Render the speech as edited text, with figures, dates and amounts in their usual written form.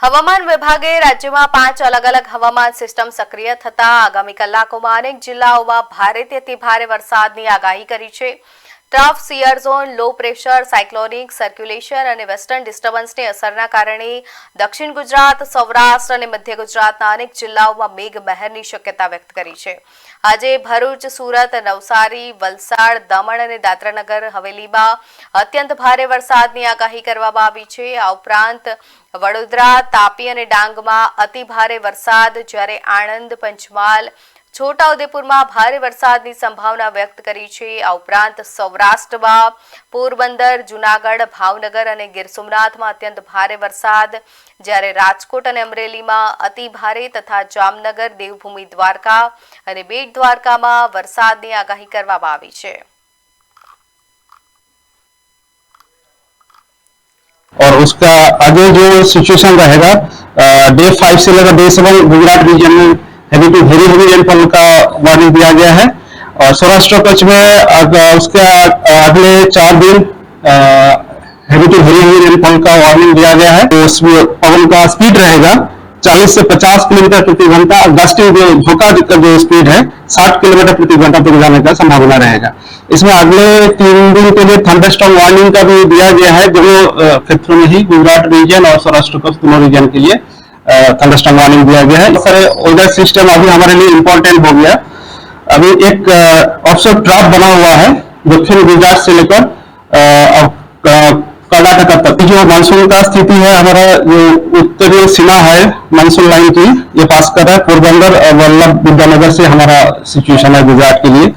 હવામાન વિભાગે રાજ્યમાં 5 અલગ-અલગ હવામાન સિસ્ટમ સક્રિય થતા આગામી કલાકોમાં અનેક જિલ્લાઓમાં ભારેથી અતિ ભારે વરસાદની આગાહી કરી છે। Trough shear zone, low pressure, cyclonic circulation અને વેસ્ટર્ન ડિસ્ટર્બન્સની અસરના કારણે દક્ષિણ ગુજરાત, સૌરાષ્ટ્ર અને મધ્ય ગુજરાતના અનેક જિલ્લાઓમાં મેઘમહેરની શક્યતા વ્યક્ત કરી છે। આજે ભરૂચ, સુરત, નવસારી, વલસાડ, દમણ અને દાદરાનગર હવેલીમાં અત્યંત ભારે વરસાદની આગાહી કરવામાં આવી છે। આ ઉપરાંત વડોદરા, તાપી અને ડાંગમાં અતિ ભારે વરસાદ, જ્યારે આણંદ, પંચમહાલ, છોટાઉદેપુરમાં ભારે વરસાદની સંભાવના વ્યક્ત કરી છે। આ ઉપરાંત સૌરાષ્ટ્રમાં પોરબંદર, જૂનાગઢ, ભાવનગર અને ગીર સોમનાથમાં અત્યંત ભારે વરસાદ, જ્યારે રાજકોટ અને અમરેલીમાં અતિ ભારે તથા જામનગર, દેવભૂમિ દ્વારકા અને બેટ દ્વારકામાં વરસાદની આગાહી કરવામાં આવી છે। और उसका आगे जो सिचुएशन रहेगा डे 5 से लेकर डे 7 गुजरात रीजन में heavy to very heavy rainfall का वार्निंग दिया गया है। और सौराष्ट्र कच्छ में उसके अगले 4 दिन heavy to very heavy rainfall का वार्निंग दिया गया है। तो उसमें पवन का स्पीड रहेगा 40 से 50 किलोमीटर प्रति घंटा, गस्टिंग जो झोंका जो स्पीड है 60 किलोमीटर प्रति घंटा तक जाने का संभावना रहेगा। इसमें अगले 3 दिन के लिए थंडरस्टॉर्म वार्निंग का भी दिया गया है, दोनों क्षेत्रों में ही, गुजरात रीजन और सौराष्ट्र कच्छ दोनों रीजन के लिए थंडरस्टॉर्म वार्निंग दिया गया है। सर वेदर सिस्टम अभी हमारे लिए इम्पोर्टेंट हो गया। अभी एक ऑफशोर ट्रफ बना हुआ है दक्षिण गुजरात से लेकर कर्नाटक तक। जो मानसून का स्थिति है, हमारा जो उत्तरी सीमा है मानसून लाइन की, ये पास कर रहा है पोरबंदर और वल्लभ विद्यानगर से हमारा सिचुएशन है गुजरात के लिए।